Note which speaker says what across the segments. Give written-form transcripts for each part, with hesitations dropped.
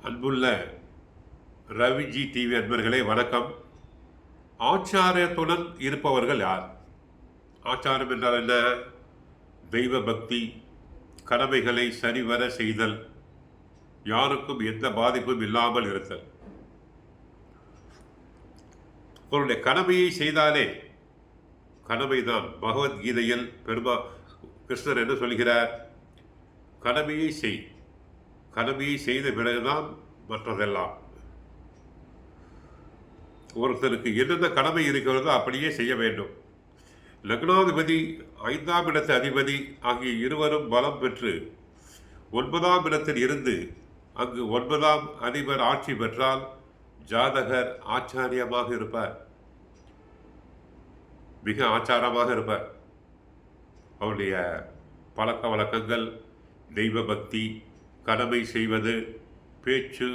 Speaker 1: அன்புள்ள ரவிஜி டிவி அன்பர்களே வணக்கம். ஆச்சாரத்துடன் இருப்பவர்கள் யார்? ஆச்சாரம் என்றால் என்ன? தெய்வ பக்தி, கடமைகளை சரிவர செய்தல், யாருக்கும் எந்த பாதிப்பும் இல்லாமல் இருத்தல். அவருடைய கடமையை செய்தாலே கடமைதான். பகவத்கீதையில் கிருஷ்ணர் என்ன சொல்கிறார்? கடமையை செய், கடமையை செய்த பிறகுதான் மற்றதெல்லாம். ஒருத்தருக்கு என்னென்ன கடமை இருக்கிறதோ அப்படியே செய்ய வேண்டும். லக்னாதிபதி 5ஆம் இடத்து அதிபதி ஆகிய இருவரும் பலம் பெற்று 9ஆம் இடத்தில் இருந்து அங்கு 9ஆம் அதிபர் ஆட்சி பெற்றால் ஜாதகர் ஆச்சாரியமாக இருப்பார், மிக ஆச்சாரமாக இருப்பார். அவருடைய பழக்க வழக்கங்கள், தெய்வ பக்தி, கடமை செய்வது, பேச்சு,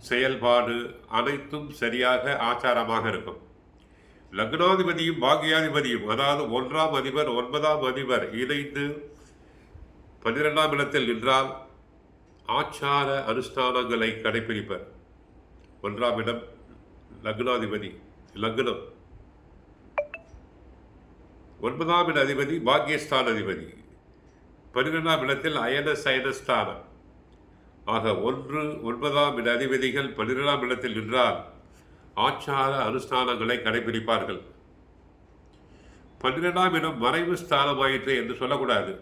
Speaker 1: செயல்பாடு அனைத்தும் சரியாக ஆச்சாரமாக இருக்கும். லக்னாதிபதியும் பாக்யாதிபதியும், அதாவது 1ஆம் அதிபர் 9ஆம் அதிபர் இணைந்து 12ஆம் இடத்தில் நின்றால் ஆச்சார அனுஷ்டானங்களை கடைபிடிப்பர். 1ஆம் இடம் லக்னாதிபதி, லக்னம். 9ஆம் இட அதிபதி பாக்யஸ்தான அதிபதி, 12ஆம் இடத்தில் அயன சயனஸ்தானம். ஆக 9ஆம் இட அதிபதிகள் 12ஆம் இடத்தில் நின்றால் ஆச்சார அனுஷ்டானங்களை கடைபிடிப்பார்கள். 12ஆம் இடம் மறைவு ஸ்தானமாயிற்று என்று சொல்லக்கூடாது.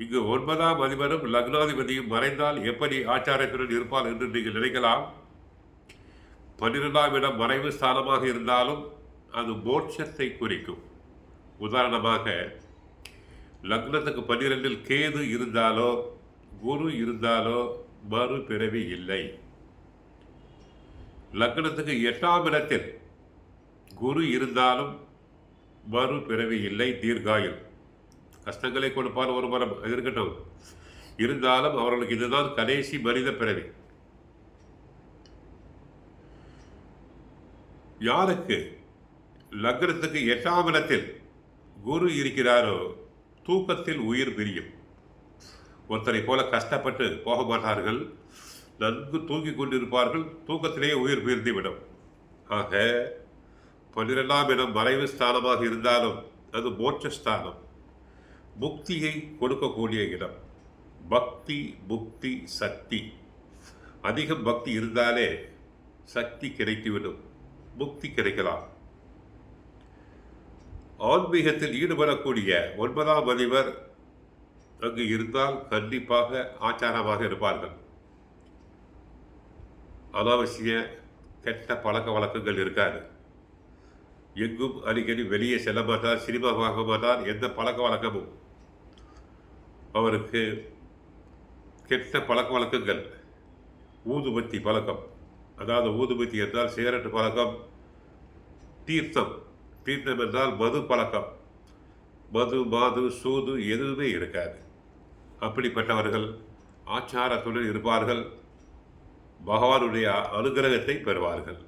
Speaker 1: இங்கு 9ஆம் அதிபரும் லக்னாதிபதியும் மறைந்தால் எப்படி ஆச்சாரத்துடன் இருப்பார் என்று நீங்கள் நினைக்கலாம். 12ஆம் இடம் மறைவு ஸ்தானமாக இருந்தாலும் அது மோட்சத்தை குறிக்கும். உதாரணமாக, லக்னத்துக்கு 12இல் கேது இருந்தாலோ குரு இருந்தாலோ மறு பிறவி இல்லை. லக்னத்துக்கு 8ஆம் இடத்தில் குரு இருந்தாலும் மறு பிறவி இல்லை, தீர்காயுள். கஷ்டங்களை கொடுப்பார் ஒரு மரம், இருக்கட்டும். இருந்தாலும் அவர்களுக்கு இதுதான் கடைசி மனித பிறவி. யாருக்கு லக்னத்துக்கு 8ஆம் இடத்தில் குரு இருக்கிறாரோ தூக்கத்தில் உயிர் பிரியும். ஒருத்தரை போல கஷ்டப்பட்டு போக மாட்டார்கள், நன்கு தூங்கி கொண்டிருப்பார்கள், தூக்கத்திலேயே உயிர் பிரிந்துவிடும். ஆக 12ஆம் இடம் மறைவு ஸ்தானமாக இருந்தாலும் அது மோட்சஸ்தானம், முக்தியை கொடுக்கக்கூடிய இடம். பக்தி, முக்தி, சக்தி. அதிகம் பக்தி இருந்தாலே சக்தி கிடைத்துவிடும், முக்தி கிடைக்கலாம். ஆன்மீகத்தில் ஈடுபடக்கூடிய 9ஆம் அதிபர் அங்கு இருந்தால் கண்டிப்பாக ஆச்சாரமாக இருப்பார்கள். அனாவசிய கெட்ட பழக்க வழக்கங்கள் இருக்காது. எங்கும் அடிக்கடி வெளியே செல்ல மாட்டார், சினிமா பார்க்க மாட்டார், எந்த பழக்க வழக்கமும். அவருக்கு கெட்ட பழக்க வழக்கங்கள், ஊதுபத்தி பழக்கம், அதாவது ஊதுபத்தி என்றால் சிகரெட்டு பழக்கம், தீர்த்தம் என்றால் மது பழக்கம், மது, மாது, சூது எதுவுமே இருக்காது. அப்படிப்பட்டவர்கள் ஆச்சாரத்துடன் இருப்பார்கள், பகவானுடைய அனுகிரகத்தை பெறுவார்கள்.